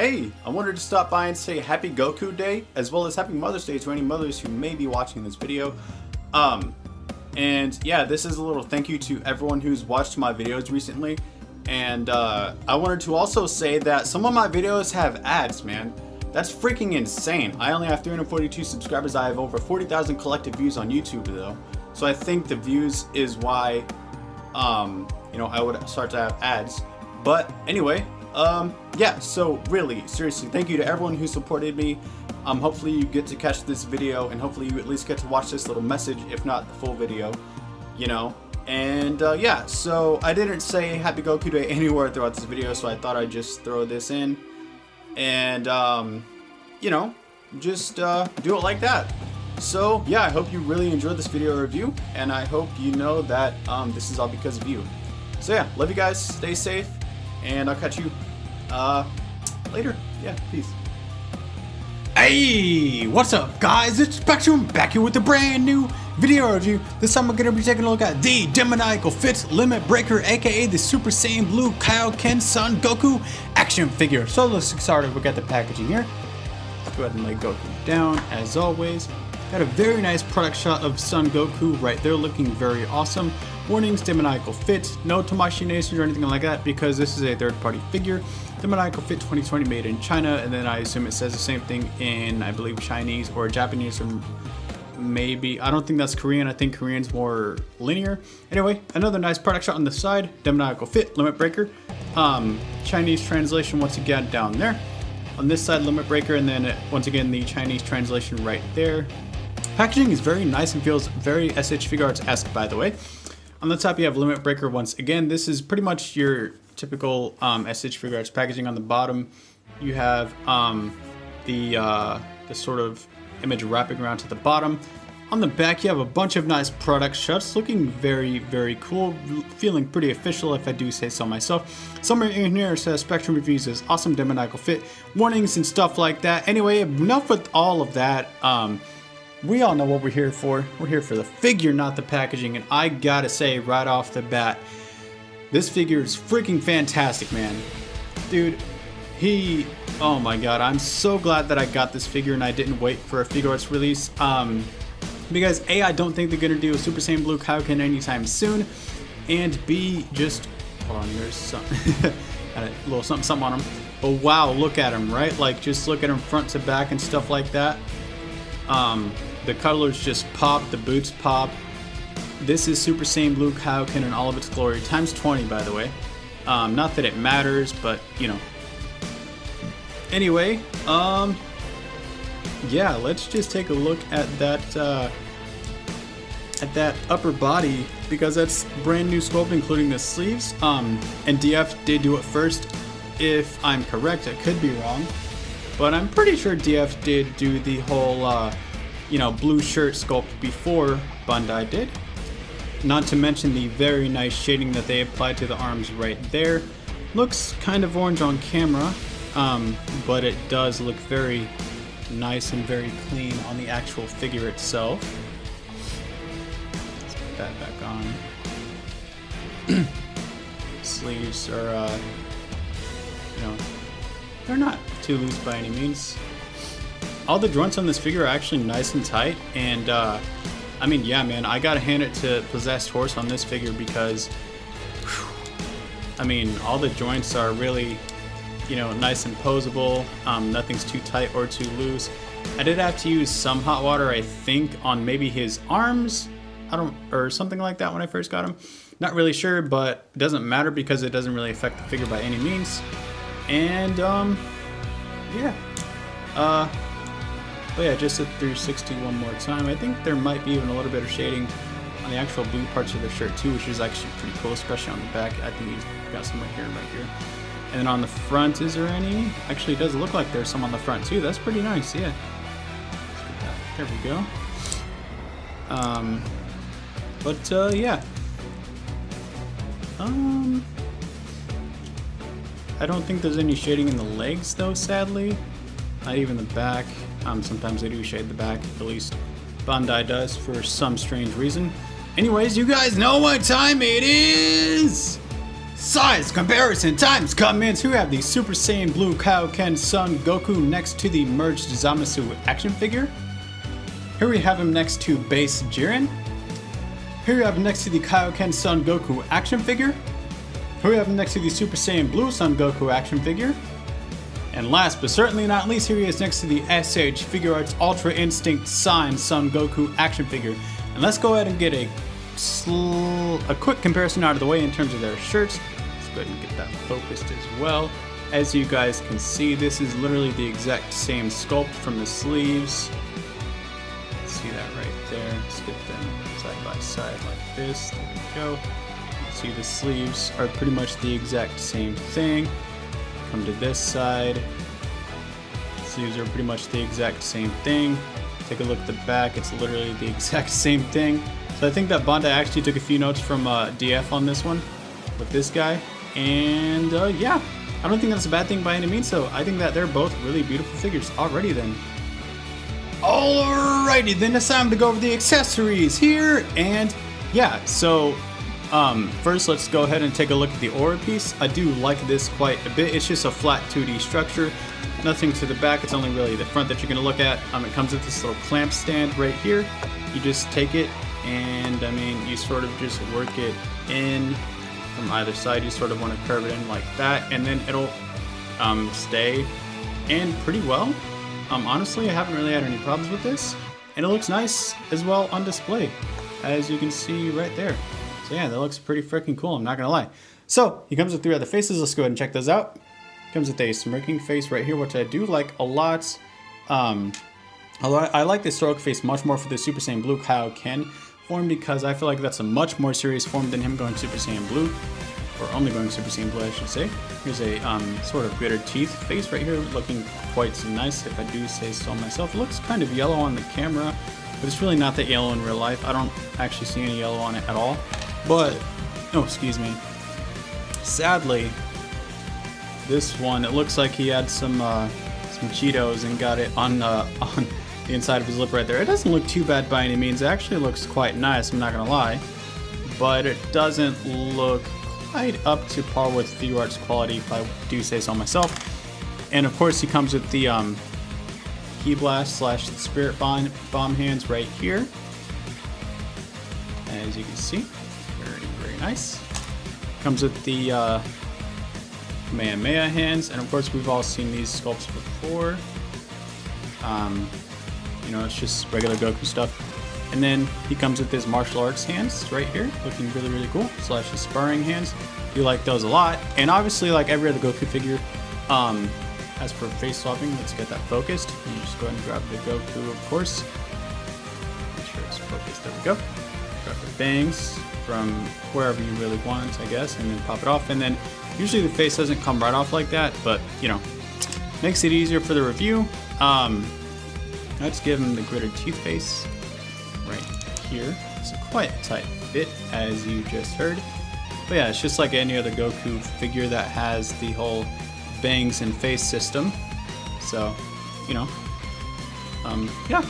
Hey, I wanted to stop by and say Happy Goku Day, as well as Happy Mother's Day to any mothers who may be watching this video. And yeah, this is a little thank you to everyone who's watched my videos recently. And I wanted to also say that some of my videos have ads, man. That's freaking insane. I only have 342 subscribers. I have over 40,000 collective views on YouTube though. So I think the views is why, you know, I would start to have ads. But anyway, yeah, so really, seriously, thank you to everyone who supported me. Hopefully you get to catch this video, and hopefully you at least get to watch this little message, if not the full video, you know. And yeah, so I didn't say Happy Goku Day anywhere throughout this video, so I thought I'd just throw this in. And, you know, just do it like that. So yeah, I hope you really enjoyed this video review, and I hope you know that this is all because of you. So yeah, love you guys, stay safe, and I'll catch you later. Yeah, peace. Hey, what's up guys, it's Spectrum back here with a brand new video review. This time we're going to be taking a look at the Demoniacal Fit Limit Breaker, aka the Super Saiyan Blue KaioKen Son Goku action figure. So let's get started. We got the packaging here. Let's go ahead and lay Goku down as always. Got a very nice product shot of Son Goku right there, looking very awesome. Warnings, Demoniacal Fit, no Tamashii Nations or anything like that, because this is a third-party figure. Demoniacal Fit 2020 made in China, and then I assume it says the same thing in, I believe, Chinese or Japanese, or maybe, I don't think that's Korean. I think Korean's more linear. Anyway, another nice product shot on the side, Demoniacal Fit Limit Breaker. Chinese translation once again down there. On this side, Limit Breaker, and then once again the Chinese translation right there. Packaging is very nice and feels very SH Figuarts-esque, by the way. On the top you have Limit Breaker once again. This is pretty much your typical SH Figuarts packaging. On the bottom you have the sort of image wrapping around to the bottom. On the back you have a bunch of nice product shots, looking very, very cool, feeling pretty official if I do say so myself. Somewhere in here it says Spectrum Reviews is awesome Demoniacal Fit, warnings and stuff like that. Anyway, enough with all of that. We all know what we're here for. We're here for the figure, not the packaging, and I gotta say right off the bat, this figure is freaking fantastic, man. Dude, oh my god, I'm so glad that I got this figure and I didn't wait for a Figuarts release. Because A, I don't think they're gonna do a Super Saiyan Blue KaioKen anytime soon, and B, just, hold on, there's some, got a little something on him. But wow, look at him, right? Like, just look at him front to back and stuff like that. The colors just pop, the boots pop. This is Super Saiyan Blue KaioKen in all of its glory, times 20 by the way. Not that it matters, but you know. Anyway, yeah, let's just take a look at that upper body, because that's brand new sculpt, including the sleeves. And DF did do it first, if I'm correct. I could be wrong, but I'm pretty sure DF did do the whole you know, blue shirt sculpt before Bandai did. Not to mention the very nice shading that they applied to the arms right there. Looks kind of orange on camera, but it does look very nice and very clean on the actual figure itself. Let's put that back on. Sleeves are, you know, they're not too loose by any means. All the joints on this figure are actually nice and tight, and I mean, yeah, man, I gotta hand it to Possessed Horse on this figure, because whew, I mean, all the joints are really, you know, nice and posable. Nothing's too tight or too loose. I did have to use some hot water, I think, on maybe his arms, or something like that when I first got him. Not really sure, but it doesn't matter because it doesn't really affect the figure by any means. And yeah. But yeah, just a 360 one more time. I think there might be even a little bit of shading on the actual blue parts of the shirt too, which is actually pretty cool, especially on the back. I think he's got some right here. And then on the front, is there any? Actually, it does look like there's some on the front too. That's pretty nice, yeah. Let's get that. There we go. Yeah. I don't think there's any shading in the legs though, sadly. Not even the back. Sometimes they do shade the back, at least Bandai does for some strange reason. Anyways, you guys know what time it is! Size comparison times comments. Here we have the Super Saiyan Blue KaioKen Son Goku next to the merged Zamasu action figure. Here we have him next to base Jiren. Here we have him next to the KaioKen Son Goku action figure. Here we have him next to the Super Saiyan Blue Son Goku action figure. And last but certainly not least, here he is next to the SH Figure Arts Ultra Instinct Saiyan Son Goku action figure. And let's go ahead and get a quick comparison out of the way in terms of their shirts. Let's go ahead and get that focused as well. As you guys can see, this is literally the exact same sculpt from the sleeves. See that right there. Let's get them side by side like this. There we go. See, the sleeves are pretty much the exact same thing. Come to this side. Sleeves are pretty much the exact same thing. Take a look at the back. It's literally the exact same thing. So I think that Bandai actually took a few notes from DF on this one with this guy. And yeah, I don't think that's a bad thing by any means. So I think that they're both really beautiful figures already then. Alrighty, then it's time to go over the accessories here. And yeah, so first let's go ahead and take a look at the aura piece. I do like this quite a bit. It's just a flat 2D structure. Nothing to the back, it's only really the front that you're going to look at. It comes with this little clamp stand right here. You just take it and I mean you sort of just work it in from either side. You sort of want to curve it in like that and then it'll stay in pretty well. Honestly, I haven't really had any problems with this and it looks nice as well on display, as you can see right there. So yeah, that looks pretty freaking cool, I'm not gonna lie. So he comes with 3 other faces. Let's go ahead and check those out. Comes with a smirking face right here, which I do like a lot. I like this stoic face much more for the Super Saiyan Blue KaioKen form because I feel like that's a much more serious form than him going Super Saiyan Blue, or only going Super Saiyan Blue, I should say. Here's a sort of gritted teeth face right here, looking quite nice if I do say so myself. It looks kind of yellow on the camera, but it's really not that yellow in real life. I don't actually see any yellow on it at all. But, oh, excuse me. Sadly, this one, it looks like he had some Cheetos and got it on the inside of his lip right there. It doesn't look too bad by any means. It actually looks quite nice, I'm not gonna lie. But it doesn't look quite up to par with Figure Arts quality, if I do say so myself. And of course, he comes with the Ki Blast / Spirit Bomb hands right here. As you can see, very nice. Comes with the Kamehameha hands, and of course we've all seen these sculpts before. You know, it's just regular Goku stuff. And then he comes with his martial arts hands right here, looking really cool, / his sparring hands. You like those a lot. And obviously, like every other Goku figure, as for face swapping, let's get that focused. You just go ahead and grab the Goku, of course. Make sure it's focused, there we go. Grab the bangs from wherever you really want, I guess, and then pop it off. And then usually the face doesn't come right off like that, but you know, makes it easier for the review. Let's give him the gritted teeth face right here. It's quite a tight fit, as you just heard. But yeah, it's just like any other Goku figure that has the whole bangs and face system. So, you know, yeah,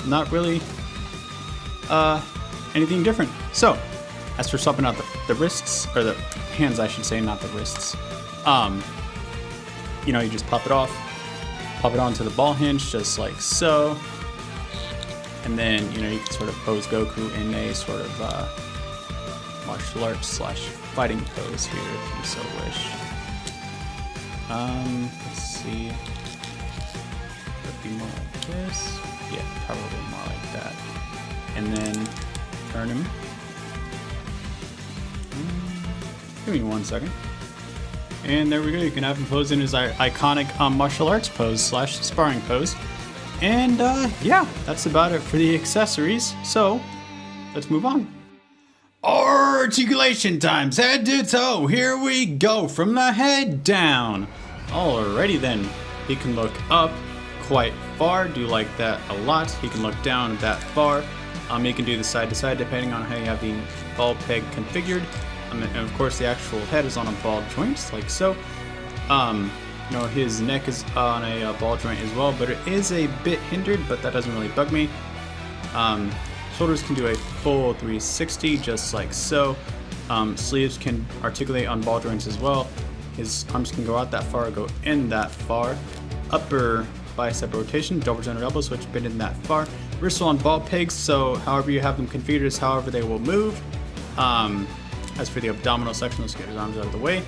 not really anything different. So, as for swapping out the wrists, or the hands I should say, not the wrists, you know, you just pop it off, pop it onto the ball hinge just like so, and then, you know, you can sort of pose Goku in a sort of martial arts / fighting pose here if you so wish. Let's see, would be more like this, yeah, probably more like that, and then turn him. Give me 1 second. And there we go, you can have him pose in his iconic martial arts pose / sparring pose. And yeah, that's about it for the accessories. So, let's move on. Articulation times, head to toe. Here we go, from the head down. Alrighty then, he can look up quite far, do like that a lot. He can look down that far. He can do the side to side depending on how you have the ball peg configured. And of course the actual head is on a ball joint, like so. You know, his neck is on a ball joint as well, but it is a bit hindered, but that doesn't really bug me. Shoulders can do a full 360, just like so. Sleeves can articulate on ball joints as well. His arms can go out that far, go in that far. Upper bicep rotation, double jointed elbow switch, bend in that far. Wrists on ball pegs, so however you have them configured is however they will move. As for the abdominal section, let's get his arms out of the way.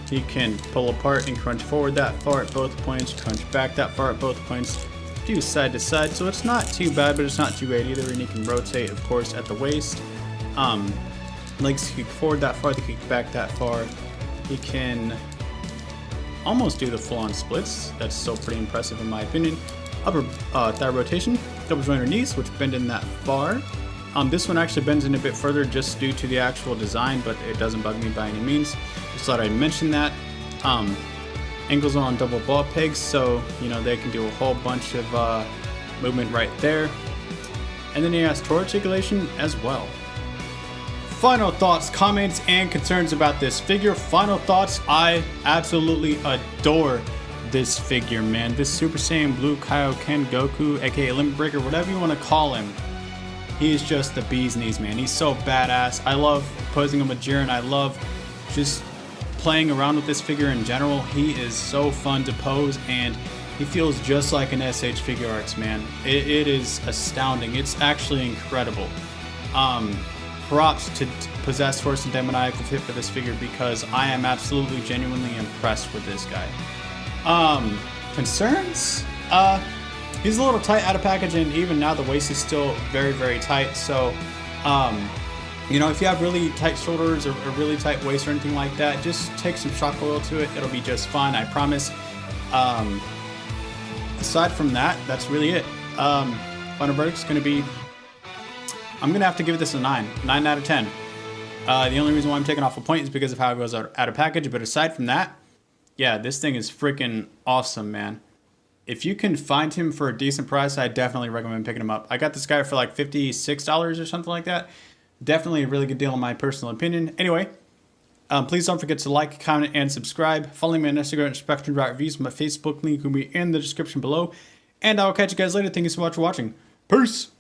He can pull apart and crunch forward that far at both points, crunch back that far at both points, do side to side, so it's not too bad, but it's not too bad either, and he can rotate, of course, at the waist. Legs kick forward that far, they kick back that far. He can almost do the full-on splits. That's still pretty impressive in my opinion. Upper thigh rotation, double jointed knees, which bend in that far. This one actually bends in a bit further just due to the actual design, but it doesn't bug me by any means. Just thought I'd mention that. Ankles on double ball pegs, so you know they can do a whole bunch of movement right there. And then he has toe articulation as well. Final thoughts, comments, and concerns about this figure. Final thoughts, I absolutely adore this figure, man. This Super Saiyan Blue KaioKen Goku, aka Limit Breaker, whatever you want to call him. He is just the bee's knees, man. He's so badass. I love posing him with Jiren. I love just playing around with this figure in general. He is so fun to pose, and he feels just like an SH Figure Arts, man. It is astounding. It's actually incredible. Props to Possessed Force and Demoniacal Fit for this figure because I am absolutely genuinely impressed with this guy. Concerns? He's a little tight out of package, and even now the waist is still very, very tight. So, you know, if you have really tight shoulders or really tight waist or anything like that, just take some shock oil to it. It'll be just fine, I promise. Aside from that, that's really it. Final verdict's going to be, I'm going to have to give this a 9 out of 10. The only reason why I'm taking off a point is because of how it goes out of package. But aside from that, yeah, this thing is freaking awesome, man. If you can find him for a decent price, I definitely recommend picking him up. I got this guy for like $56 or something like that. Definitely a really good deal in my personal opinion. Anyway, please don't forget to like, comment, and subscribe. Follow me on Instagram at Spectrum Reviews. My Facebook link will be in the description below. And I will catch you guys later. Thank you so much for watching. Peace!